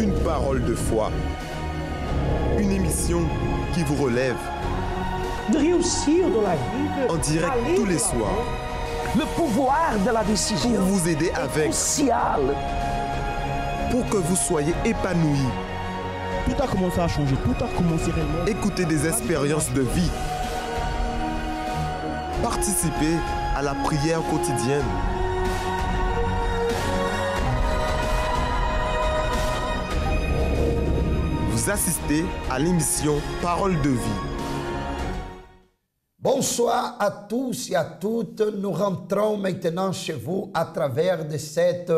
Une parole de foi. Une émission qui vous relève. De réussir dans la vie. En direct tous les soirs. Le pouvoir de la décision. Pour vous aider avec. Crucial. Pour que vous soyez épanouis. Tout a commencé à changer. Tout a commencé réellement. Écoutez des expériences de vie. Participez à la prière quotidienne. Vous assistez à l'émission Parole de vie. Bonsoir à tous et à toutes. Nous rentrons maintenant chez vous à travers de cette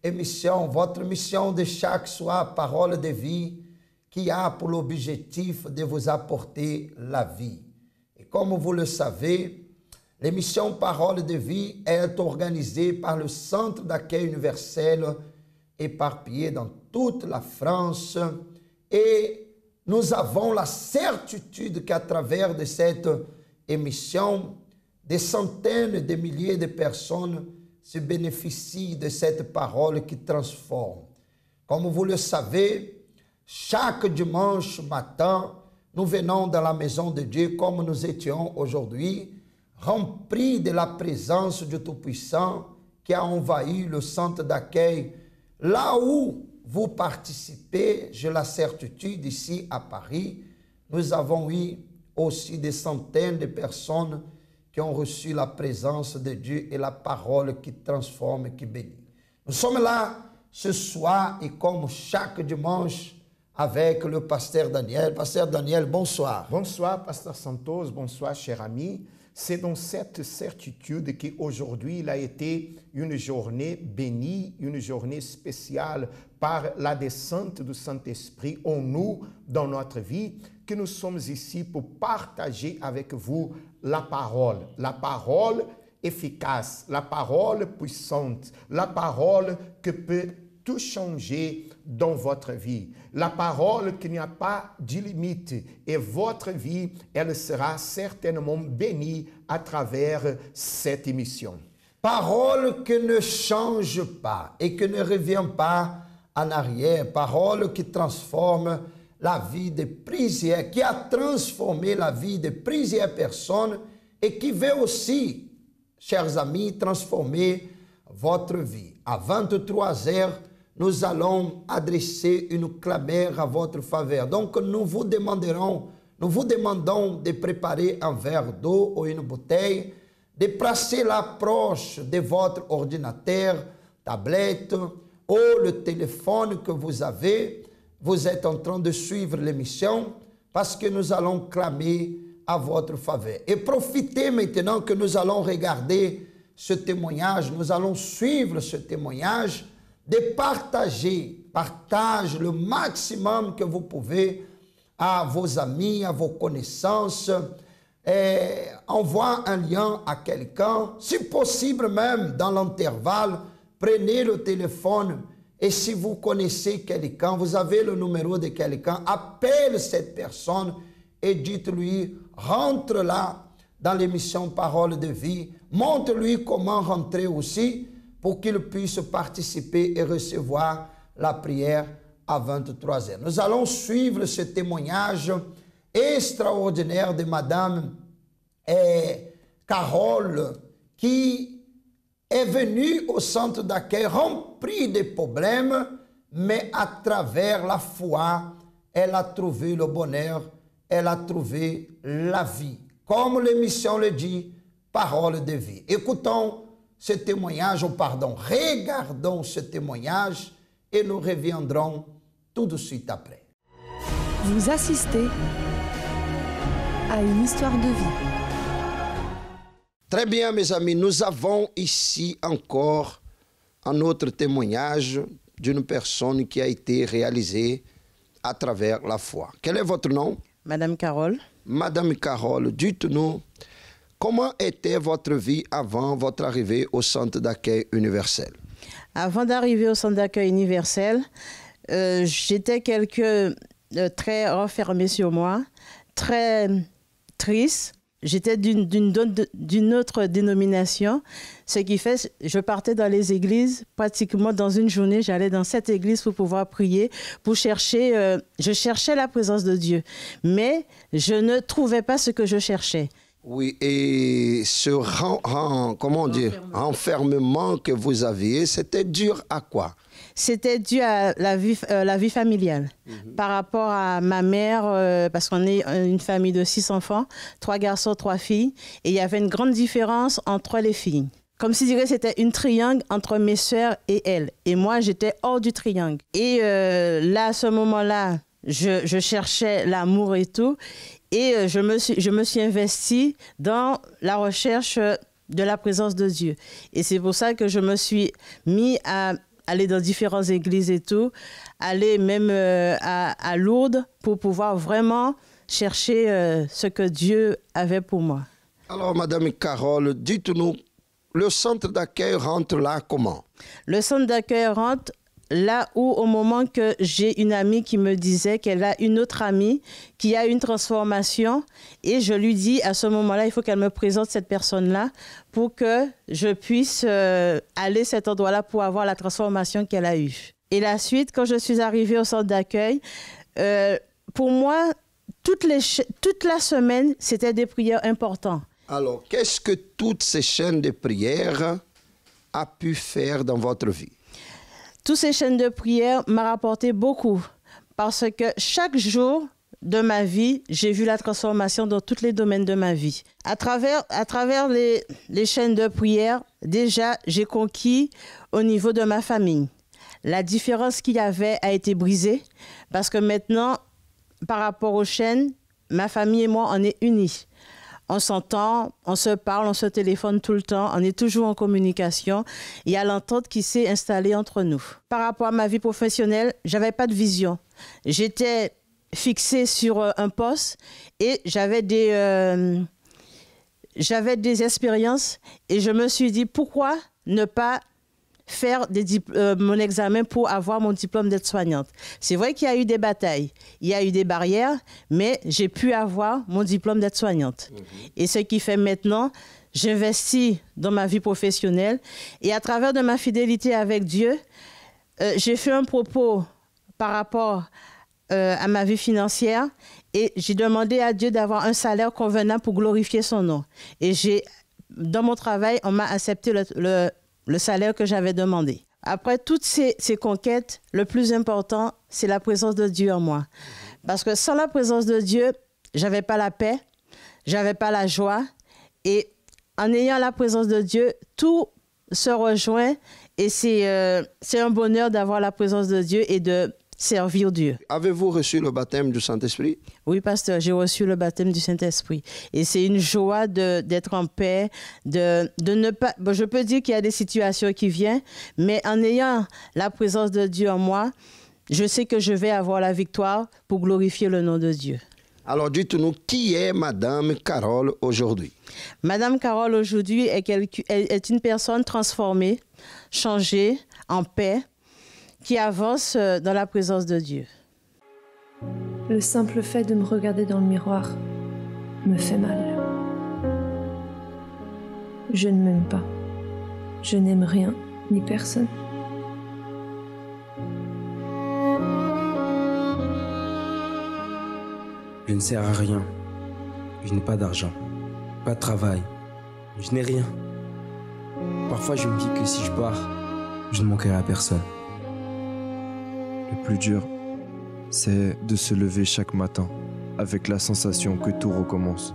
émission, votre mission de chaque soir, Parole de vie, qui a pour l'objectif de vous apporter la vie. Et comme vous le savez, l'émission Parole de vie est organisée par le Centre d'accueil universel éparpillé dans toute la France. Et nous avons la certitude qu'à travers de cette émission, des centaines de milliers de personnes se bénéficient de cette parole qui transforme. Comme vous le savez, chaque dimanche matin, nous venons dans la maison de Dieu comme nous étions aujourd'hui, remplis de la présence du Tout-Puissant qui a envahi le centre d'accueil. Là où vous participez, j'ai la certitude, ici à Paris, nous avons eu aussi des centaines de personnes qui ont reçu la présence de Dieu et la parole qui transforme et qui bénit. Nous sommes là ce soir et comme chaque dimanche avec le pasteur Daniel. Pasteur Daniel, bonsoir. Bonsoir, pasteur Santos. Bonsoir, cher ami. C'est dans cette certitude qu'aujourd'hui, il a été une journée bénie, une journée spéciale par la descente du Saint-Esprit en nous, dans notre vie, que nous sommes ici pour partager avec vous la parole efficace, la parole puissante, la parole qui peut tout changer dans votre vie. La parole qui n'y a pas de limite. Et votre vie, elle sera certainement bénie à travers cette émission. Parole qui ne change pas et qui ne revient pas en arrière. Parole qui transforme la vie de plusieurs, qui a transformé la vie de plusieurs personnes et qui veut aussi, chers amis, transformer votre vie. À 23 heures, nous allons adresser une clameur à votre faveur. Donc, nous vous demandons de préparer un verre d'eau ou une bouteille, de placer l'approche de votre ordinateur, tablette ou le téléphone que vous avez. Vous êtes en train de suivre l'émission parce que nous allons clamer à votre faveur. Et profitez maintenant que nous allons regarder ce témoignage, nous allons suivre ce témoignage, de partage le maximum que vous pouvez à vos amis, à vos connaissances. Envoie un lien à quelqu'un. Si possible même, dans l'intervalle, prenez le téléphone et si vous connaissez quelqu'un, vous avez le numéro de quelqu'un, appelle cette personne et dites-lui, rentre là dans l'émission Parole de vie. Montre-lui comment rentrer aussi pour qu'il puisse participer et recevoir la prière à 23 heures. Nous allons suivre ce témoignage extraordinaire de Madame Carole, qui est venue au centre d'accueil remplie de problèmes, mais à travers la foi, elle a trouvé le bonheur, elle a trouvé la vie. Comme l'émission le dit, parole de vie. Écoutons ce témoignage, regardons ce témoignage et nous reviendrons tout de suite après. Vous assistez à une histoire de vie. Très bien, mes amis, nous avons ici encore un autre témoignage d'une personne qui a été réalisée à travers la foi. Quel est votre nom? Madame Carole. Madame Carole, dites-nous, comment était votre vie avant votre arrivée au centre d'accueil universel? Avant d'arriver au centre d'accueil universel, j'étais très renfermée sur moi, très triste. j'étais d'une autre dénomination, ce qui fait je partais dans les églises, pratiquement dans une journée, j'allais dans cette église pour pouvoir prier, pour chercher, je cherchais la présence de Dieu, mais je ne trouvais pas ce que je cherchais. Oui, et ce enfermement que vous aviez, c'était dur à quoi? C'était dû à la vie familiale. Par rapport à ma mère, parce qu'on est une famille de 6 enfants, 3 garçons, 3 filles, et il y avait une grande différence entre les filles. Comme si c'était une triangle entre mes sœurs et elle. Et moi, j'étais hors du triangle. Et là, à ce moment-là, je cherchais l'amour et tout. Et je me suis investie dans la recherche de la présence de Dieu. Et c'est pour ça que je me suis mis à aller dans différentes églises et tout, aller même à Lourdes pour pouvoir vraiment chercher ce que Dieu avait pour moi. Alors, Madame Carole, dites-nous, le centre d'accueil rentre là comment? Le centre d'accueil rentre là où, au moment que j'ai une amie qui me disait qu'elle a une autre amie qui a une transformation, et je lui dis à ce moment-là, il faut qu'elle me présente cette personne-là pour que je puisse aller à cet endroit-là pour avoir la transformation qu'elle a eue. Et la suite, quand je suis arrivée au centre d'accueil, pour moi, toute la semaine, c'était des prières importantes. Alors, qu'est-ce que toutes ces chaînes de prières a pu faire dans votre vie? Toutes ces chaînes de prière m'ont rapporté beaucoup parce que chaque jour de ma vie, j'ai vu la transformation dans tous les domaines de ma vie. À travers les chaînes de prière, déjà, j'ai conquis au niveau de ma famille. La différence qu'il y avait a été brisée parce que maintenant, par rapport aux chaînes, ma famille et moi, on est unis. On s'entend, on se parle, on se téléphone tout le temps, on est toujours en communication. Il y a l'entente qui s'est installée entre nous. Par rapport à ma vie professionnelle, je n'avais pas de vision. J'étais fixée sur un poste et j'avais des expériences et je me suis dit pourquoi ne pas faire mon examen pour avoir mon diplôme d'aide-soignante. C'est vrai qu'il y a eu des batailles, il y a eu des barrières, mais j'ai pu avoir mon diplôme d'aide-soignante. Et ce qui fait maintenant, j'investis dans ma vie professionnelle et à travers de ma fidélité avec Dieu, j'ai fait un propos par rapport à ma vie financière et j'ai demandé à Dieu d'avoir un salaire convenable pour glorifier son nom. Et dans mon travail, on m'a accepté le salaire que j'avais demandé. Après toutes ces conquêtes, le plus important, c'est la présence de Dieu en moi. Parce que sans la présence de Dieu, j'avais pas la paix, j'avais pas la joie. Et en ayant la présence de Dieu, tout se rejoint. Et c'est un bonheur d'avoir la présence de Dieu et de servir Dieu. Avez-vous reçu le baptême du Saint-Esprit? Oui, pasteur, j'ai reçu le baptême du Saint-Esprit. Et c'est une joie d'être en paix, de ne pas... Bon, je peux dire qu'il y a des situations qui viennent, mais en ayant la présence de Dieu en moi, je sais que je vais avoir la victoire pour glorifier le nom de Dieu. Alors, dites-nous, qui est Madame Carole aujourd'hui? Madame Carole aujourd'hui est une personne transformée, changée, en paix, qui avance dans la présence de Dieu. Le simple fait de me regarder dans le miroir me fait mal. Je ne m'aime pas. Je n'aime rien ni personne. Je ne sers à rien. Je n'ai pas d'argent, pas de travail. Je n'ai rien. Parfois, je me dis que si je pars, je ne manquerai à personne. Le plus dur, c'est de se lever chaque matin avec la sensation que tout recommence.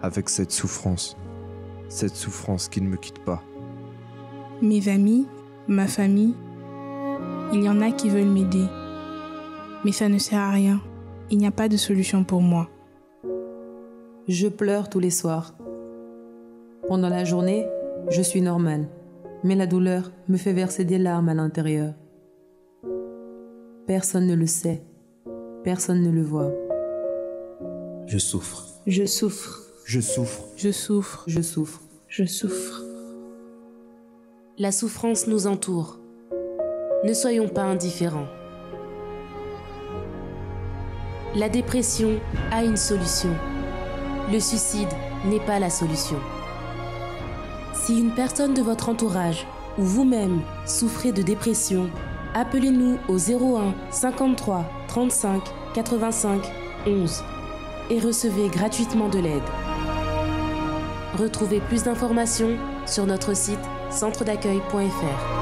Avec cette souffrance qui ne me quitte pas. Mes amis, ma famille, il y en a qui veulent m'aider. Mais ça ne sert à rien. Il n'y a pas de solution pour moi. Je pleure tous les soirs. Pendant la journée, je suis normale. Mais la douleur me fait verser des larmes à l'intérieur. Personne ne le sait. Personne ne le voit. Je souffre. Je souffre. Je souffre. Je souffre. Je souffre. Je souffre. La souffrance nous entoure. Ne soyons pas indifférents. La dépression a une solution. le suicide n'est pas la solution. Si une personne de votre entourage ou vous-même souffrez de dépression, appelez-nous au 01 53 35 85 11 et recevez gratuitement de l'aide. Retrouvez plus d'informations sur notre site centredaccueil.fr.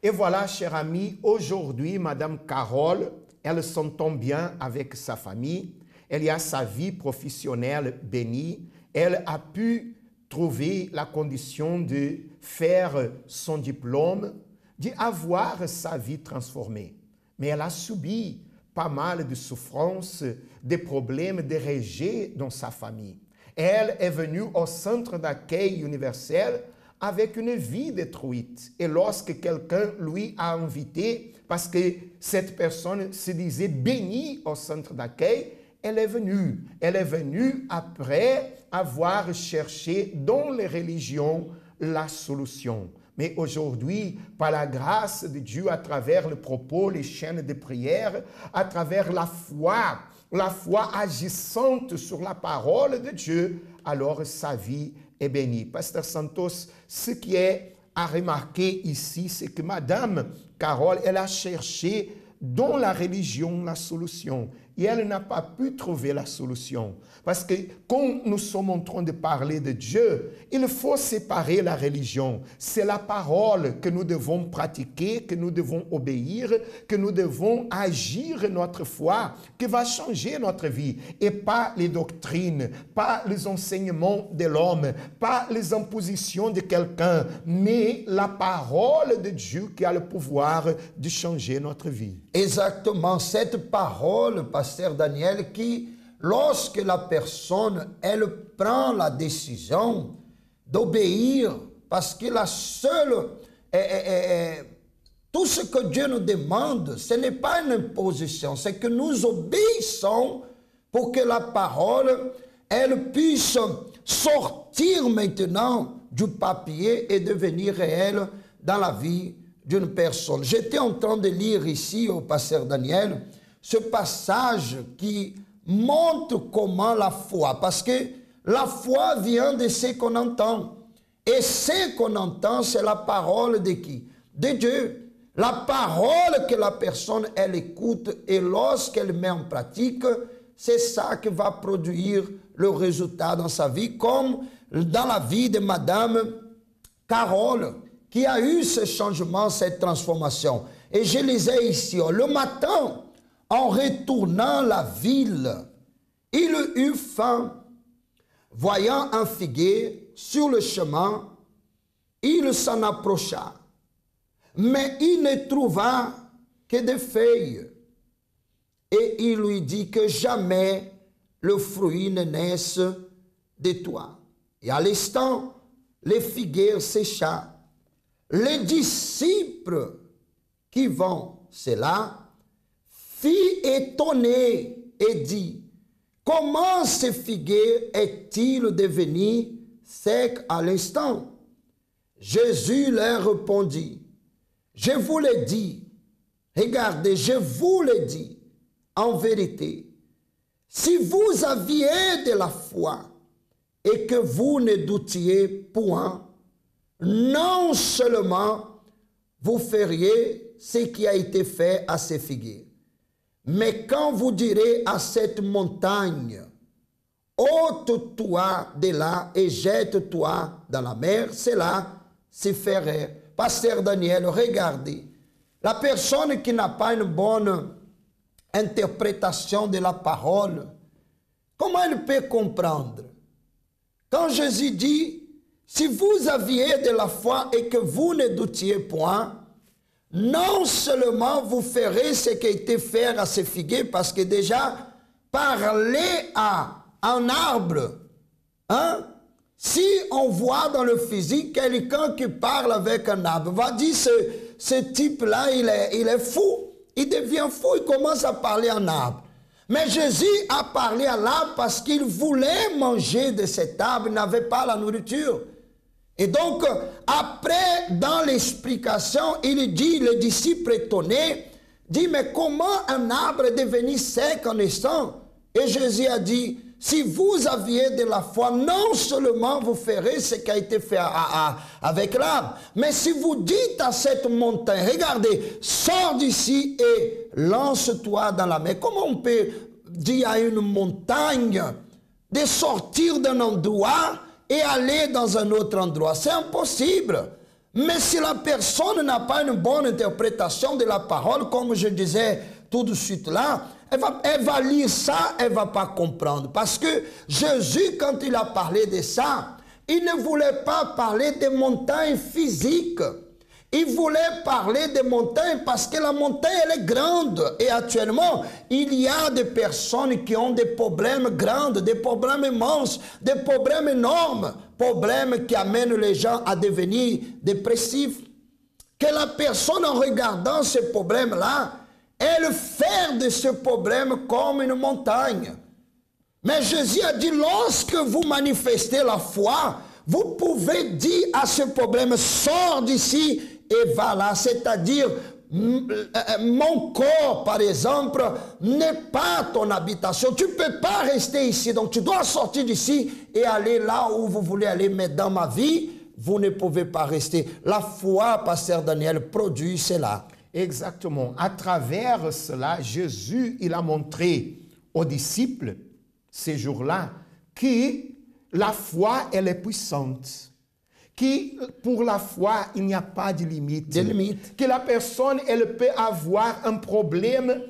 Et voilà, chers amis, aujourd'hui, Madame Carole, elle s'entend bien avec sa famille. Elle a sa vie professionnelle bénie. Elle a pu trouver la condition de faire son diplôme, d'avoir sa vie transformée. Mais elle a subi pas mal de souffrances, des problèmes, des rejets dans sa famille. Elle est venue au centre d'accueil universel avec une vie détruite. Et lorsque quelqu'un lui a invité, parce que cette personne se disait bénie au centre d'accueil, elle est venue. Elle est venue après avoir cherché dans les religions la solution. Mais aujourd'hui, par la grâce de Dieu, à travers le propos, les chaînes de prière, à travers la foi agissante sur la parole de Dieu, alors sa vie est bénie. Pasteur Santos, ce qui est à remarquer ici, c'est que Madame Carole, elle a cherché dans la religion la solution. Et elle n'a pas pu trouver la solution. Parce que quand nous sommes en train de parler de Dieu, il faut séparer la religion. C'est la parole que nous devons pratiquer, que nous devons obéir, que nous devons agir notre foi, qui va changer notre vie. Et pas les doctrines, pas les enseignements de l'homme, pas les impositions de quelqu'un, mais la parole de Dieu qui a le pouvoir de changer notre vie. Exactement, cette parole, Pasteur Daniel, qui, lorsque la personne, elle prend la décision d'obéir, parce que la seule, tout ce que Dieu nous demande, ce n'est pas une imposition, c'est que nous obéissons pour que la parole, elle puisse sortir maintenant du papier et devenir réelle dans la vie d'une personne. J'étais en train de lire ici au Pasteur Daniel ce passage qui montre comment la foi, parce que la foi vient de ce qu'on entend. Et ce qu'on entend, c'est la parole de qui? De Dieu. La parole que la personne, elle écoute, et lorsqu'elle met en pratique, c'est ça qui va produire le résultat dans sa vie, comme dans la vie de Madame Carole, qui a eu ce changement, cette transformation. Et je lisais ici, le matin, en retournant la ville, il eut faim. Voyant un figuier sur le chemin, il s'en approcha. Mais il ne trouva que des feuilles. Et il lui dit que jamais le fruit ne naisse de toi. Et à l'instant, les figuiers sécha. Les disciples qui vont cela fit étonner et dit, comment ce figuier est-il devenu sec à l'instant? Jésus leur répondit, je vous l'ai dit, regardez, je vous l'ai dit, en vérité, si vous aviez de la foi et que vous ne doutiez point, non seulement vous feriez ce qui a été fait à ces figuiers, mais quand vous direz à cette montagne, ôte-toi de là et jette-toi dans la mer, cela se ferait. Pasteur Daniel, regardez, la personne qui n'a pas une bonne interprétation de la parole, comment elle peut comprendre? Quand Jésus dit, si vous aviez de la foi et que vous ne doutiez point, non seulement vous ferez ce qui a été fait à ces figuiers, parce que déjà, parler à un arbre, hein? Si on voit dans le physique quelqu'un qui parle avec un arbre, va dire ce type-là, il est fou, il devient fou, il commence à parler à un arbre. Mais Jésus a parlé à l'arbre parce qu'il voulait manger de cet arbre, il n'avait pas la nourriture. Et donc, après, dans l'explication, il dit, les disciples étonnés, dit, mais comment un arbre est devenu sec en naissant? Et Jésus a dit, si vous aviez de la foi, non seulement vous ferez ce qui a été fait avec l'arbre, mais si vous dites à cette montagne, regardez, sors d'ici et lance-toi dans la mer. Comment on peut dire à une montagne de sortir d'un endroit et aller dans un autre endroit? C'est impossible. Mais si la personne n'a pas une bonne interprétation de la parole, comme je disais tout de suite là, elle va lire ça, elle ne va pas comprendre. Parce que Jésus, quand il a parlé de ça, il ne voulait pas parler des montagnes physiques. Il voulait parler des montagnes parce que la montagne, elle est grande. Et actuellement, il y a des personnes qui ont des problèmes grands, des problèmes immenses, des problèmes énormes, problèmes qui amènent les gens à devenir dépressifs. Que la personne, en regardant ces problèmes-là, elle fait de ce problème comme une montagne. Mais Jésus a dit, lorsque vous manifestez la foi, vous pouvez dire à ce problème, sors d'ici et va là. C'est-à-dire, mon corps, par exemple, n'est pas ton habitation. Tu ne peux pas rester ici. Donc, tu dois sortir d'ici et aller là où vous voulez aller. Mais dans ma vie, vous ne pouvez pas rester. La foi, pasteur Daniel, produit cela. Exactement. À travers cela, Jésus, il a montré aux disciples, ces jours-là, que la foi, elle est puissante. Que pour la foi, il n'y a pas de limite. Que la personne, elle peut avoir un problème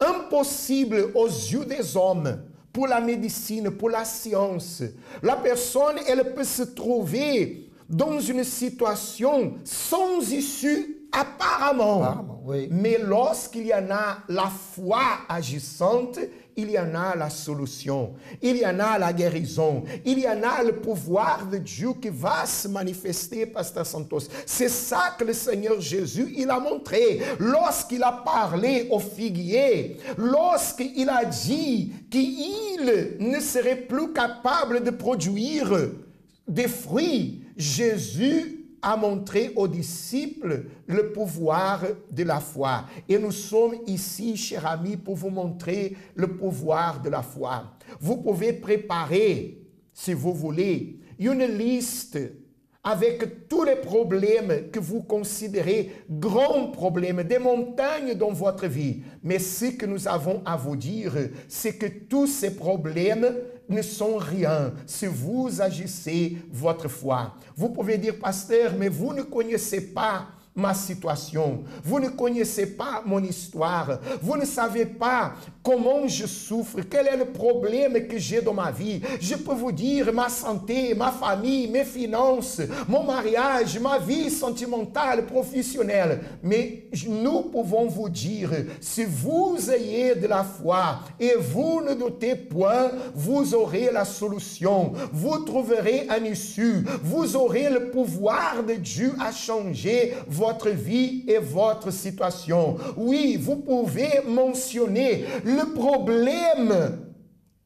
impossible aux yeux des hommes, pour la médecine, pour la science. La personne, elle peut se trouver dans une situation sans issue apparemment. Oui. Mais lorsqu'il y en a la foi agissante, il y en a la solution, il y en a la guérison, il y en a le pouvoir de Dieu qui va se manifester, Pasteur Santos. C'est ça que le Seigneur Jésus, il a montré. Lorsqu'il a parlé au figuier, lorsqu'il a dit qu'il ne serait plus capable de produire des fruits, Jésus a montré aux disciples le pouvoir de la foi. Et nous sommes ici, chers amis, pour vous montrer le pouvoir de la foi. Vous pouvez préparer, si vous voulez, une liste avec tous les problèmes que vous considérez grands problèmes, des montagnes dans votre vie. Mais ce que nous avons à vous dire, c'est que tous ces problèmes ne sont rien si vous agissez votre foi. Vous pouvez dire, pasteur, mais vous ne connaissez pas ma situation, vous ne connaissez pas mon histoire, vous ne savez pas comment je souffre, quel est le problème que j'ai dans ma vie. Je peux vous dire ma santé, ma famille, mes finances, mon mariage, ma vie sentimentale, professionnelle. Mais nous pouvons vous dire, si vous ayez de la foi et vous ne doutez point, vous aurez la solution, vous trouverez un issue, vous aurez le pouvoir de Dieu à changer votre vie et votre situation. Oui, vous pouvez mentionner le problème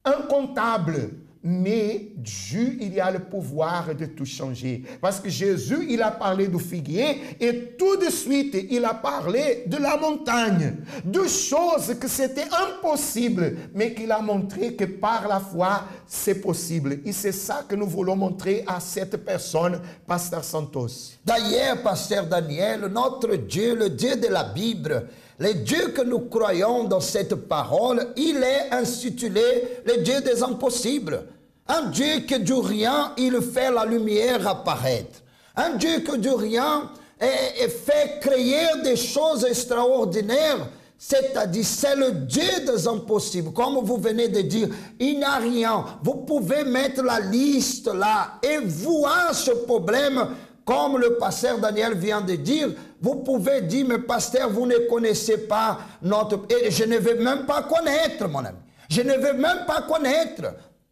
incontable, mais Dieu, il y a le pouvoir de tout changer. Parce que Jésus, il a parlé du figuier et tout de suite, il a parlé de la montagne, de choses que c'était impossible, mais qu'il a montré que par la foi, c'est possible. Et c'est ça que nous voulons montrer à cette personne, Pasteur Santos. D'ailleurs, Pasteur Daniel, notre Dieu, le Dieu de la Bible, le Dieu que nous croyons dans cette parole, il est intitulé le Dieu des impossibles. Un Dieu que du rien, il fait la lumière apparaître. Un Dieu que du rien fait créer des choses extraordinaires. C'est-à-dire, c'est le Dieu des impossibles. Comme vous venez de dire, il n'y a rien. Vous pouvez mettre la liste là et voir ce problème. Comme le pasteur Daniel vient de dire, vous pouvez dire, mais pasteur, vous ne connaissez pas notre... Et je ne vais même pas connaître, mon ami. Je ne vais même pas connaître.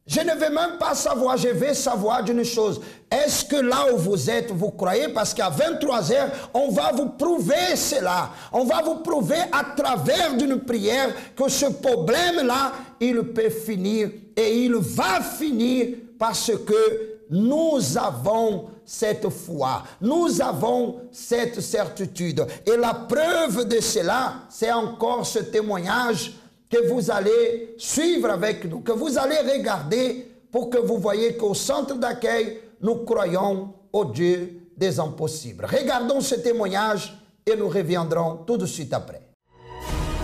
Je ne vais même pas savoir. Je vais savoir d'une chose. Est-ce que là où vous êtes, vous croyez? Parce qu'à 23h, on va vous prouver cela. On va vous prouver à travers d'une prière que ce problème-là, il peut finir. Et il va finir parce que nous avons cette foi, nous avons cette certitude. Et la preuve de cela, c'est encore ce témoignage que vous allez suivre avec nous, que vous allez regarder pour que vous voyez qu'au centre d'accueil, nous croyons au Dieu des impossibles. Regardons ce témoignage et nous reviendrons tout de suite après.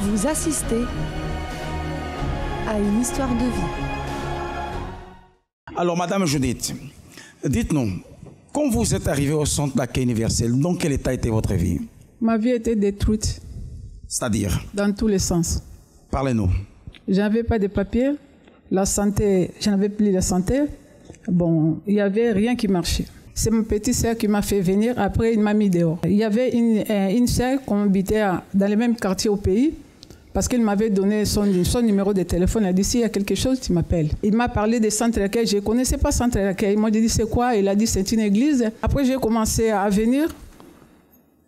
Vous assistez à une histoire de vie. Alors, Madame Judith, dites-nous, quand vous êtes arrivée au centre d'accueil universel, dans quel état était votre vie? Ma vie était détruite. C'est-à-dire? Dans tous les sens. Parlez-nous. Je n'avais pas de papier. La santé, je n'avais plus de santé. Bon, il n'y avait rien qui marchait. C'est mon petit sœur qui m'a fait venir. Après, il m'a mis dehors. Il y avait une sœur qu'on habitait dans le même quartier au pays. Parce qu'il m'avait donné son numéro de téléphone. Il a dit, s'il y a quelque chose, tu m'appelles. Il m'a parlé des centres d'accueil. Je ne connaissais pas centre d'accueil. Moi, j'ai dit, c'est quoi? Il a dit, c'est une église. Après, j'ai commencé à venir.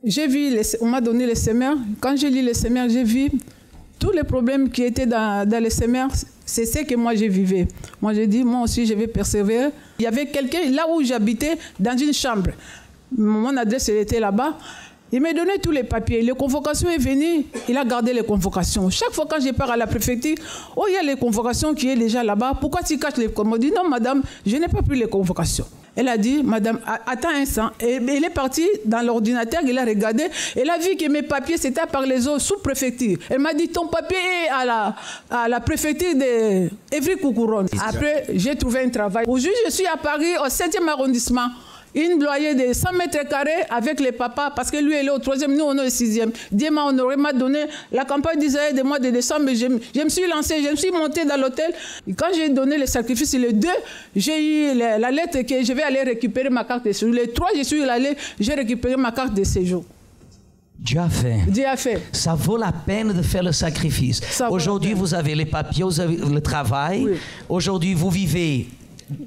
J'ai vu, on m'a donné les semeurs. Quand j'ai lu les semeurs, j'ai vu tous les problèmes qui étaient dans les semeurs. C'est ce que moi, je vivais. Moi, j'ai dit, moi aussi, je vais persévérer. Il y avait quelqu'un, là où j'habitais, dans une chambre. Mon adresse, elle était là-bas. Il m'a donné tous les papiers. Les convocations est venue, il a gardé les convocations. Chaque fois quand je pars à la préfecture, oh, il y a les convocations qui est déjà là-bas. Pourquoi tu caches les convocations? Je dis, non, madame, je n'ai pas pris les convocations. Elle a dit, madame, attends un instant. Et il est parti dans l'ordinateur, il a regardé. Elle a vu que mes papiers, c'était par les autres sous-préfecture. Elle m'a dit, ton papier est à la préfecture de Évry-Courcouronnes. Après, j'ai trouvé un travail. Aujourd'hui, je suis à Paris, au 7e arrondissement. Une loyer de 100 mètres carrés avec les papas, parce que lui, il est au 3e, nous, on est au 6e. Dieu m'a honoré, m'a donné la campagne d'Israël de mois de décembre. Je me suis lancée, je me suis montée dans l'hôtel. Quand j'ai donné le sacrifice, les 2, j'ai eu la lettre que je vais aller récupérer ma carte de séjour. Les 3, je suis allée, j'ai récupéré ma carte de séjour. Dieu a fait. Dieu a fait. Ça vaut la peine de faire le sacrifice. Aujourd'hui, vous avez les papiers, vous avez le travail. Oui. Aujourd'hui, vous vivez,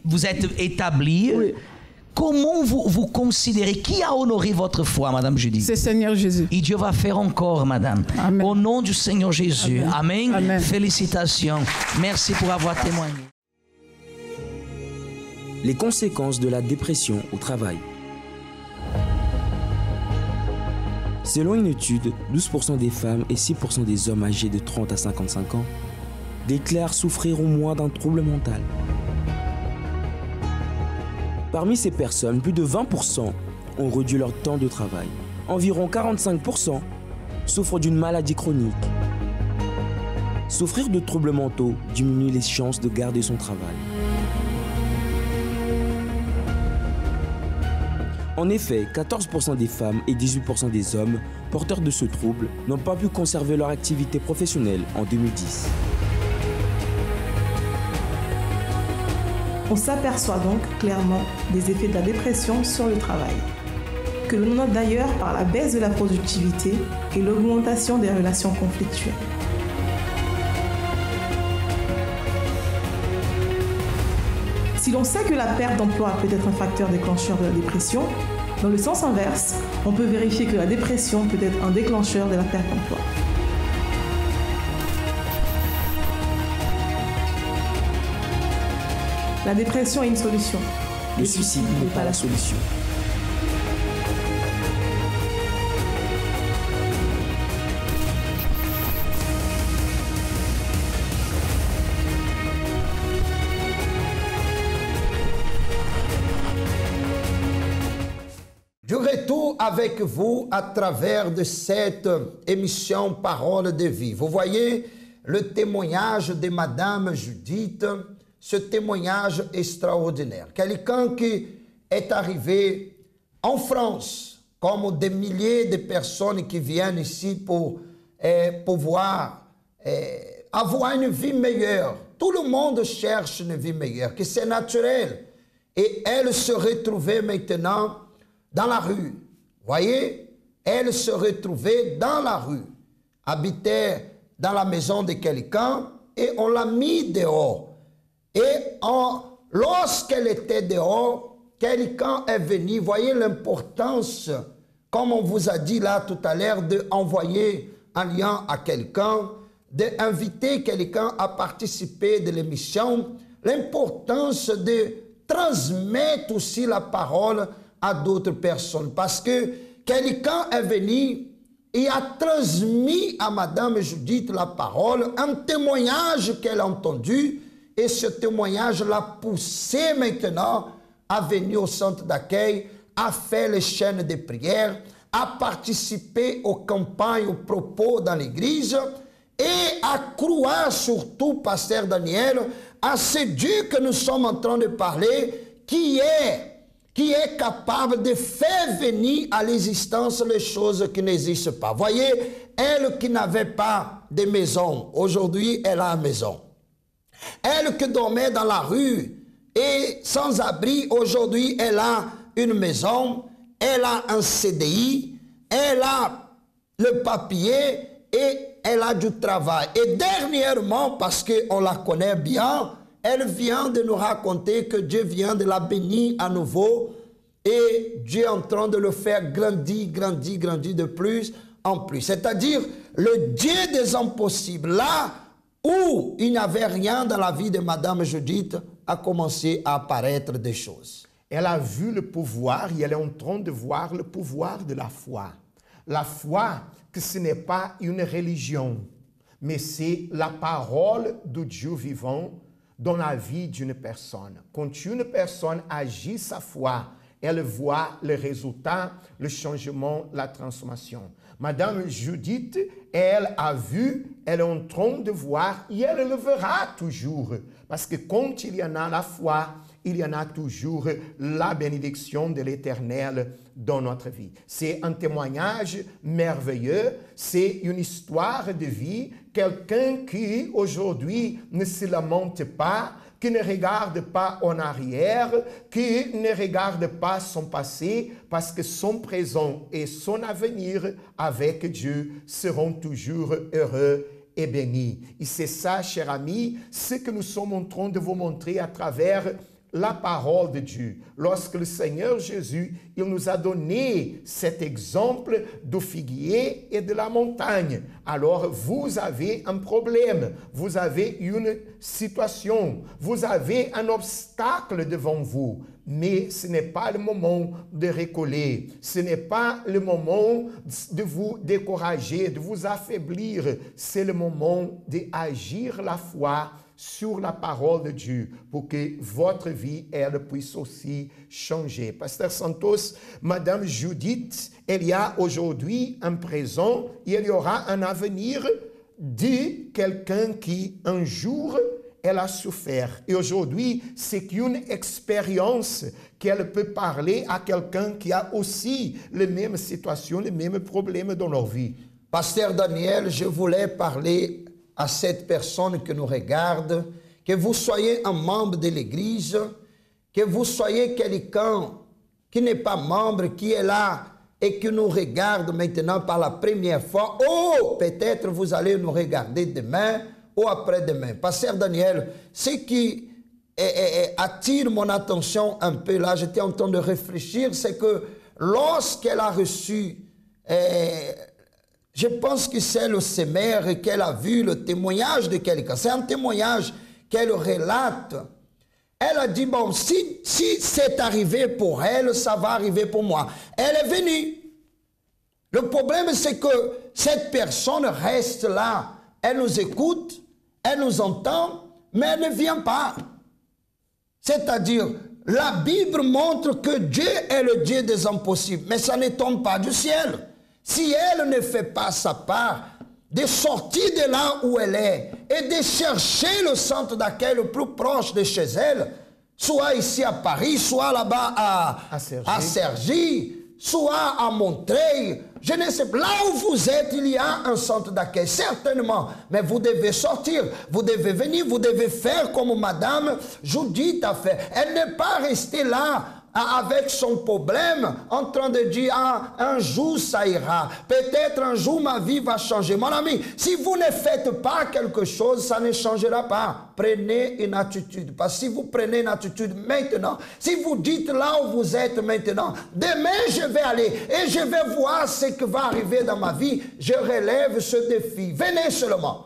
vous êtes établi. Oui. Comment vous considérez, qui a honoré votre foi, Madame Judith? C'est Seigneur Jésus. Et Dieu va faire encore, Madame. Amen. Au nom du Seigneur Jésus. Amen. Amen. Amen. Félicitations. Merci pour avoir témoigné. Les conséquences de la dépression au travail. Selon une étude, 12% des femmes et 6% des hommes âgés de 30 à 55 ans déclarent souffrir au moins d'un trouble mental. Parmi ces personnes, plus de 20% ont réduit leur temps de travail. Environ 45% souffrent d'une maladie chronique. Souffrir de troubles mentaux diminue les chances de garder son travail. En effet, 14% des femmes et 18% des hommes porteurs de ce trouble n'ont pas pu conserver leur activité professionnelle en 2010. On s'aperçoit donc clairement des effets de la dépression sur le travail, que l'on note d'ailleurs par la baisse de la productivité et l'augmentation des relations conflictuelles. Si l'on sait que la perte d'emploi peut être un facteur déclencheur de la dépression, dans le sens inverse, on peut vérifier que la dépression peut être un déclencheur de la perte d'emploi. La dépression est une solution. Le suicide n'est pas la solution. Du retour avec vous à travers de cette émission Parole de vie. Vous voyez le témoignage de Madame Judith, ce témoignage extraordinaire. Quelqu'un qui est arrivé en France, comme des milliers de personnes qui viennent ici pour pouvoir avoir une vie meilleure. Tout le monde cherche une vie meilleure, que c'est naturel. Et elle se retrouvait maintenant dans la rue. Voyez, elle se retrouvait dans la rue, habitait dans la maison de quelqu'un et on l'a mis dehors. Et lorsqu'elle était dehors, quelqu'un est venu. Voyez l'importance, comme on vous a dit là tout à l'heure, d'envoyer un lien à quelqu'un, d'inviter quelqu'un à participer de l'émission. L'importance de transmettre aussi la parole à d'autres personnes. Parce que quelqu'un est venu et a transmis à Madame Judith la parole, un témoignage qu'elle a entendu, et ce témoignage l'a poussé maintenant à venir au centre d'accueil, à faire les chaînes de prière, à participer aux campagnes, aux propos dans l'église, et à croire surtout, Pasteur Daniel, à ce Dieu que nous sommes en train de parler, qui est capable de faire venir à l'existence les choses qui n'existent pas. Voyez, elle qui n'avait pas de maison, aujourd'hui elle a une maison. Elle qui dormait dans la rue et sans abri, aujourd'hui elle a une maison, elle a un CDI, elle a le papier et elle a du travail. Et dernièrement, parce qu'on la connaît bien, elle vient de nous raconter que Dieu vient de la bénir à nouveau et Dieu est en train de le faire grandir de plus en plus. C'est-à-dire le Dieu des impossibles, là où il n'y avait rien dans la vie de Madame Judith, a commencé à apparaître des choses. Elle a vu le pouvoir et elle est en train de voir le pouvoir de la foi. La foi, que ce n'est pas une religion, mais c'est la parole de Dieu vivant dans la vie d'une personne. Quand une personne agit sa foi, elle voit le résultat, le changement, la transformation. Madame Judith, elle a vu, elle est en train de voir et elle le verra toujours. Parce que quand il y en a la foi, il y en a toujours la bénédiction de l'Éternel dans notre vie. C'est un témoignage merveilleux, c'est une histoire de vie, quelqu'un qui aujourd'hui ne se lamente pas, qui ne regarde pas en arrière, qui ne regarde pas son passé, parce que son présent et son avenir avec Dieu seront toujours heureux et bénis. Et c'est ça, chers amis, ce que nous sommes en train de vous montrer à travers la parole de Dieu. Lorsque le Seigneur Jésus, il nous a donné cet exemple du figuier et de la montagne. Alors, vous avez un problème, vous avez une situation, vous avez un obstacle devant vous, mais ce n'est pas le moment de récoler, ce n'est pas le moment de vous décourager, de vous affaiblir, c'est le moment d'agir la foi sur la parole de Dieu pour que votre vie, elle, puisse aussi changer. Pasteur Santos, Madame Judith, il y a aujourd'hui un présent et il y aura un avenir de quelqu'un qui, un jour, elle a souffert. Et aujourd'hui, c'est une expérience qu'elle peut parler à quelqu'un qui a aussi les mêmes situations, les mêmes problèmes dans leur vie. Pasteur Daniel, je voulais parler à cette personne qui nous regarde, que vous soyez un membre de l'Église, que vous soyez quelqu'un qui n'est pas membre, qui est là et qui nous regarde maintenant par la première fois. Oh, peut-être vous allez nous regarder demain ou après-demain. Pasteur Daniel, ce qui attire mon attention un peu là, j'étais en train de réfléchir, c'est que lorsqu'elle a reçu... je pense que c'est le semeur et qu'elle a vu le témoignage de quelqu'un. C'est un témoignage qu'elle relate. Elle a dit, bon, si c'est arrivé pour elle, ça va arriver pour moi. Elle est venue. Le problème, c'est que cette personne reste là. Elle nous écoute, elle nous entend, mais elle ne vient pas. C'est-à-dire, la Bible montre que Dieu est le Dieu des impossibles, mais ça ne tombe pas du ciel. Si elle ne fait pas sa part, de sortir de là où elle est et de chercher le centre d'accueil le plus proche de chez elle, soit ici à Paris, soit là-bas à Cergy, soit à Montreuil, je ne sais pas, là où vous êtes, il y a un centre d'accueil, certainement, mais vous devez sortir, vous devez venir, vous devez faire comme Madame Judith a fait. Elle n'est pas restée là avec son problème, en train de dire, ah, un jour ça ira, peut-être un jour ma vie va changer. Mon ami, si vous ne faites pas quelque chose, ça ne changera pas. Prenez une attitude, parce que si vous prenez une attitude maintenant, si vous dites là où vous êtes maintenant, demain je vais aller et je vais voir ce qui va arriver dans ma vie, je relève ce défi. Venez seulement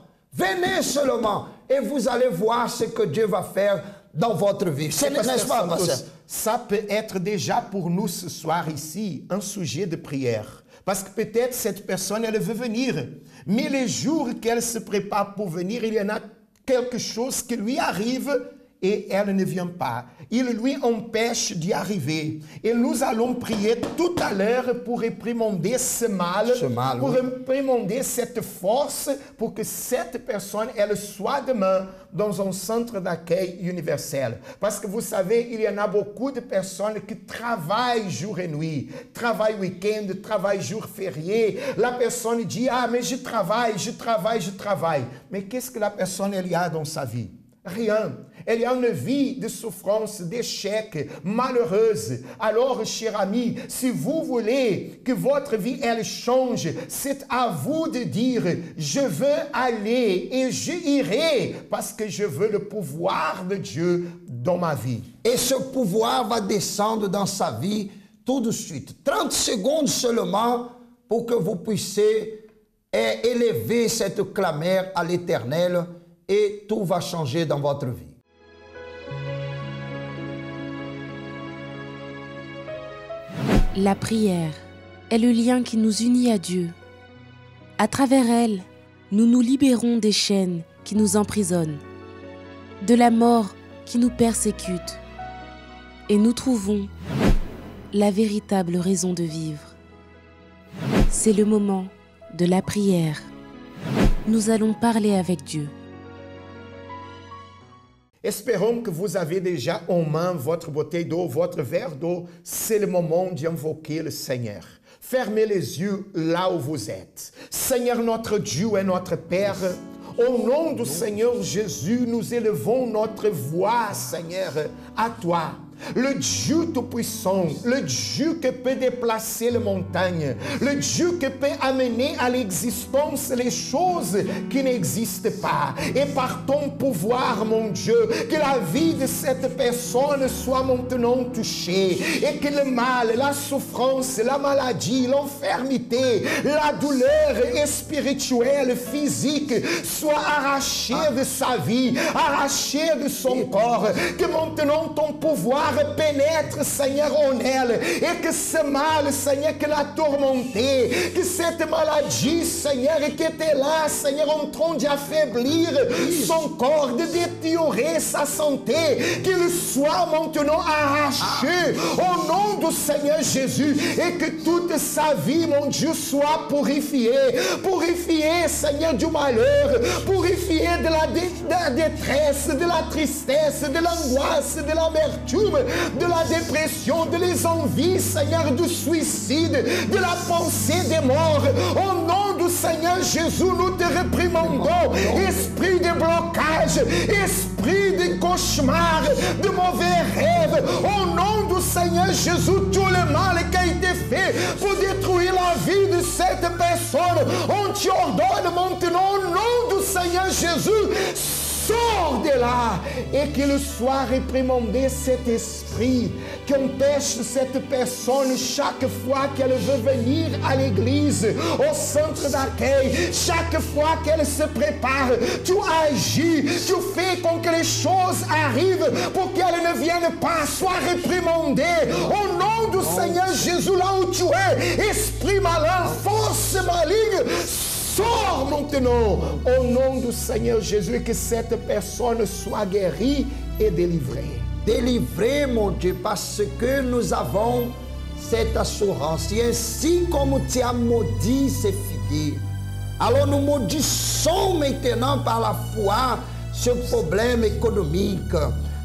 et vous allez voir ce que Dieu va faire dans votre vie. N'est-ce pas, pasteur? Ça peut être déjà pour nous ce soir ici un sujet de prière. Parce que peut-être cette personne, elle veut venir. Mais les jours qu'elle se prépare pour venir, il y en a quelque chose qui lui arrive et elle ne vient pas. Il lui empêche d'y arriver. Et nous allons prier tout à l'heure pour réprimander ce mal, pour réprimander cette force, pour que cette personne, elle soit demain dans un centre d'accueil universel. Parce que vous savez, il y en a beaucoup de personnes qui travaillent jour et nuit, travaillent week-end, travaillent jour férié. La personne dit, ah, mais je travaille. Mais qu'est-ce que la personne, elle y a dans sa vie? Rien. Elle y a une vie de souffrance, d'échec, malheureuse. Alors, cher ami, si vous voulez que votre vie, elle change, c'est à vous de dire, je veux aller et j'irai parce que je veux le pouvoir de Dieu dans ma vie. Et ce pouvoir va descendre dans sa vie tout de suite. 30 secondes seulement pour que vous puissiez élever cette clameur à l'Éternel. Et tout va changer dans votre vie. La prière est le lien qui nous unit à Dieu. À travers elle, nous nous libérons des chaînes qui nous emprisonnent, de la mort qui nous persécute, et nous trouvons la véritable raison de vivre. C'est le moment de la prière. Nous allons parler avec Dieu. Espérons que vous avez déjà en main votre bouteille d'eau, votre verre d'eau. C'est le moment d'invoquer le Seigneur. Fermez les yeux là où vous êtes. Seigneur notre Dieu et notre Père, au nom du Seigneur Jésus, nous élevons notre voix, Seigneur, à toi. Le Dieu Tout-Puissant, le Dieu qui peut déplacer les montagnes, le Dieu qui peut amener à l'existence les choses qui n'existent pas. Et par ton pouvoir, mon Dieu, que la vie de cette personne soit maintenant touchée et que le mal, la souffrance, la maladie, l'infirmité, la douleur spirituelle, physique soit arrachée de sa vie, arrachée de son corps. Que maintenant ton pouvoir pénètre, Seigneur, en elle, et que ce mal, Seigneur, qui l'a tourmenté, que cette maladie, Seigneur, qui était là, Seigneur, en train d'affaiblir son corps, de détériorer sa santé, qu'il soit maintenant arraché au nom du Seigneur Jésus, et que toute sa vie, mon Dieu, soit purifiée, Seigneur, du malheur, purifiée de la détresse, de la tristesse, de l'angoisse, de l'amertume, de la dépression, de les envies, Seigneur, du suicide, de la pensée des morts. Au nom du Seigneur Jésus, nous te réprimandons. Esprit de blocage, esprit de cauchemar, de mauvais rêves. Au nom du Seigneur Jésus, tout le mal qui a été fait pour détruire la vie de cette personne, on t'y ordonne maintenant au nom du Seigneur Jésus. Sors de là et qu'il soit réprimandé cet esprit qui empêche cette personne chaque fois qu'elle veut venir à l'église, au centre d'accueil, chaque fois qu'elle se prépare, tu agis, tu fais con que les choses arrivent pour qu'elle ne vienne pas, soit réprimandée au nom du Seigneur Jésus, là où tu es, esprit malin, force maligne, sors maintenant au nom du Seigneur Jésus et que cette personne soit guérie et délivrée. Délivrée, mon Dieu, parce que nous avons cette assurance. Et ainsi comme tu as maudit ces figuiers, alors nous maudissons maintenant par la foi ce problème économique,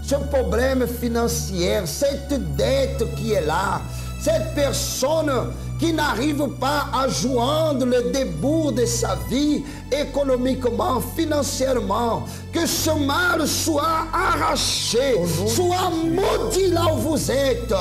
ce problème financier, cette dette qui est là, cette personne qui n'arrive pas à joindre le débours de sa vie économiquement, financièrement, que ce mal soit arraché, soit maudit là où vous êtes.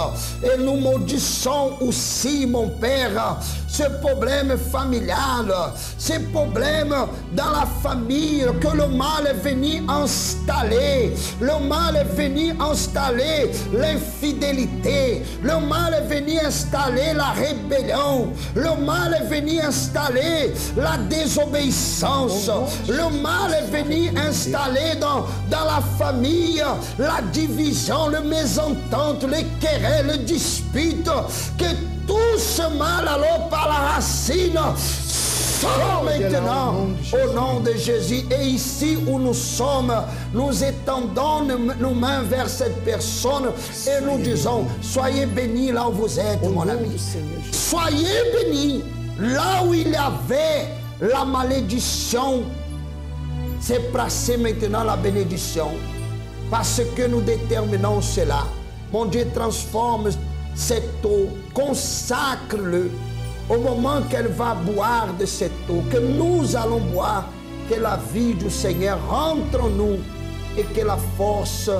Et nous maudissons aussi, mon Père, ce problème familial, ces problèmes dans la famille que le mal est venu installer. Le mal est venu installer l'infidélité. Le mal est venu installer la rébellion. rébellion. Le mal est venu installer la désobéissance. Le mal est venu installer dans la famille la division, le mésentente, les querelles, les disputes. Que tout ce mal alors par la racine sort maintenant au nom de Jésus. Et ici où nous sommes, nous étendons nos mains vers cette personne et nous disons, soyez bénis là où vous êtes, mon ami. Soyez bénis là où il y avait la malédiction. C'est passé maintenant la bénédiction. Parce que nous déterminons cela. Mon Dieu, transforme cette eau, consacre-le. Au moment qu'elle va boire de cette eau, que nous allons boire, que la vie du Seigneur rentre en nous et que la force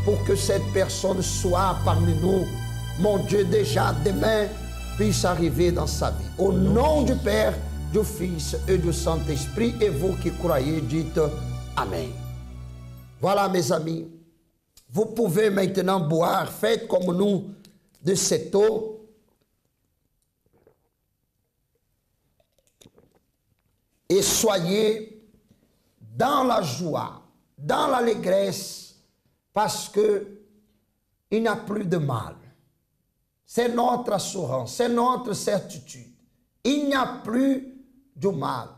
pour que cette personne soit parmi nous, mon Dieu, déjà demain, puisse arriver dans sa vie. Au nom du Père, du Fils et du Saint-Esprit, et vous qui croyez, dites Amen. Voilà, mes amis, vous pouvez maintenant boire, faites comme nous de cette eau. Et soyez dans la joie, dans l'allégresse, parce qu'il n'y a plus de mal. C'est notre assurance, c'est notre certitude. Il n'y a plus de mal.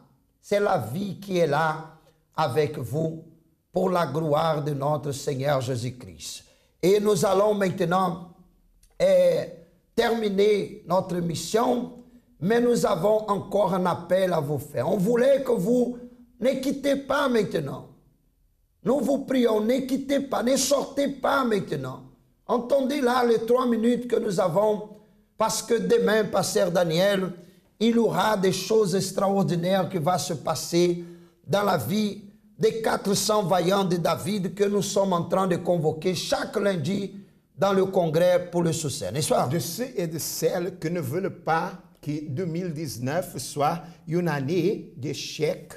C'est la vie qui est là avec vous pour la gloire de notre Seigneur Jésus-Christ. Et nous allons maintenant terminer notre mission. Mais nous avons encore un appel à vous faire. On voulait que vous ne quittez pas maintenant. Nous vous prions, ne quittez pas, ne sortez pas maintenant. Entendez là les 3 minutes que nous avons, parce que demain, Pasteur Daniel, il y aura des choses extraordinaires qui vont se passer dans la vie des 400 vaillants de David que nous sommes en train de convoquer chaque lundi dans le congrès pour le succès, n'est-ce pas? De ceux et de celles qui ne veulent pas que 2019 soit une année d'échec,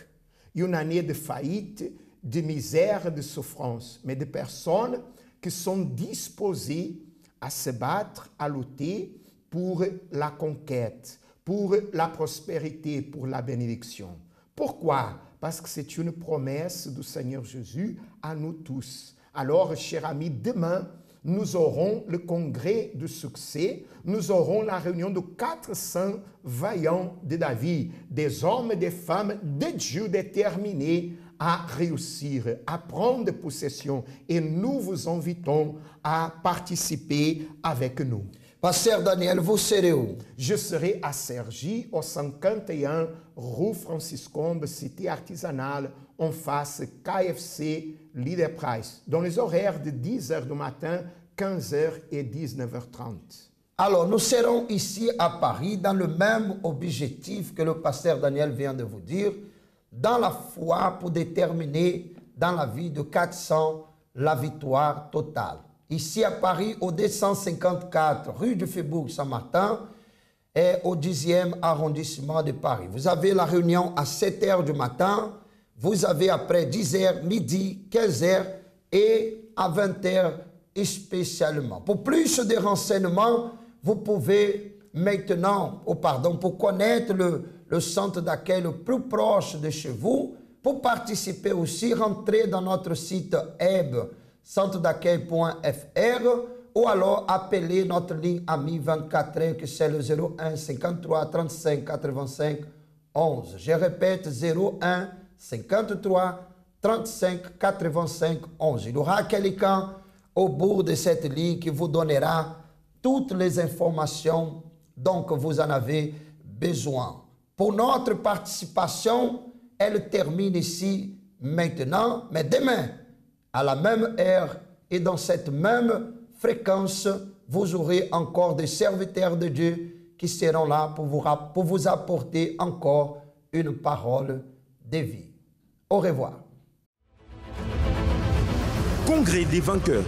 une année de faillite, de misère, de souffrance, mais de personnes qui sont disposées à se battre, à lutter pour la conquête, pour la prospérité, pour la bénédiction. Pourquoi? Parce que c'est une promesse du Seigneur Jésus à nous tous. Alors, chers amis, demain, nous aurons le congrès de succès, nous aurons la réunion de 400 vaillants de David, des hommes et des femmes de Dieu déterminés à réussir, à prendre possession. Et nous vous invitons à participer avec nous. Pasteur Daniel, vous serez où? Je serai à Cergy, au 51 rue Francis Combes, cité artisanale, en face KFC Leader Price, dans les horaires de 10h du matin, 15h et 19h30. Alors, nous serons ici à Paris dans le même objectif que le pasteur Daniel vient de vous dire, dans la foi pour déterminer dans la vie de 400 la victoire totale. Ici à Paris, au 254 rue du Faubourg Saint-Martin et au 10e arrondissement de Paris. Vous avez la réunion à 7h du matin, vous avez après 10h, midi, 15h et à 20h spécialement. Pour plus de renseignements, vous pouvez maintenant, pour connaître le centre d'accueil le plus proche de chez vous, pour participer aussi, rentrez dans notre site web centredaccueil.fr ou alors appelez notre ligne amie 24 heures que c'est le 01 53 35 85 11. Je répète 01 53 35 85 11. Il y aura quelqu'un au bout de cette ligne qui vous donnera toutes les informations dont vous en avez besoin. Pour notre participation, elle termine ici maintenant, mais demain, à la même heure et dans cette même fréquence, vous aurez encore des serviteurs de Dieu qui seront là pour vous apporter encore une parole de vie. Au revoir. Congrès des vainqueurs.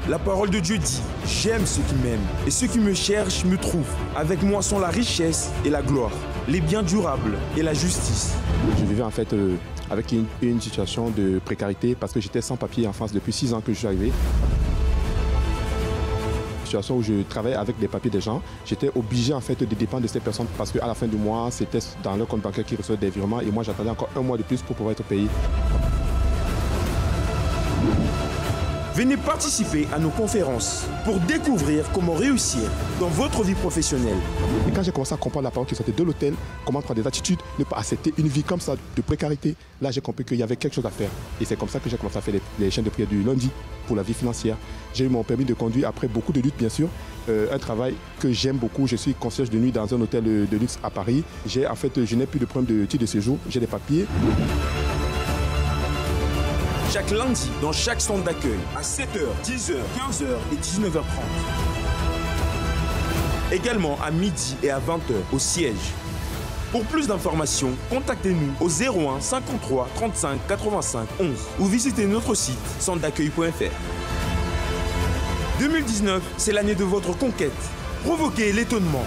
La parole de Dieu dit, j'aime ceux qui m'aiment et ceux qui me cherchent me trouvent. Avec moi sont la richesse et la gloire, les biens durables et la justice. Je vivais en fait avec une situation de précarité parce que j'étais sans papier en France depuis 6 ans que je suis arrivé. Je situation où je travaillais avec des papiers des gens. J'étais obligé en fait de dépendre de ces personnes parce qu'à la fin du mois, c'était dans leur compte bancaire qu'ils recevaient des virements et moi j'attendais encore un mois de plus pour pouvoir être payé. Venez participer à nos conférences pour découvrir comment réussir dans votre vie professionnelle. Et quand j'ai commencé à comprendre la parole qui sortait de l'hôtel, comment prendre des attitudes, ne pas accepter une vie comme ça de précarité, là j'ai compris qu'il y avait quelque chose à faire. Et c'est comme ça que j'ai commencé à faire les chaînes de prière du lundi pour la vie financière. J'ai eu mon permis de conduire après beaucoup de luttes bien sûr. Un travail que j'aime beaucoup. Je suis concierge de nuit dans un hôtel de luxe à Paris. Je n'ai plus de problème de titre de séjour, j'ai des papiers. Chaque lundi, dans chaque centre d'accueil, à 7h, 10h, 15h et 19h30. Également à midi et à 20h au siège. Pour plus d'informations, contactez-nous au 01 53 35 85 11 ou visitez notre site centredaccueil.fr. 2019, c'est l'année de votre conquête. Provoquez l'étonnement.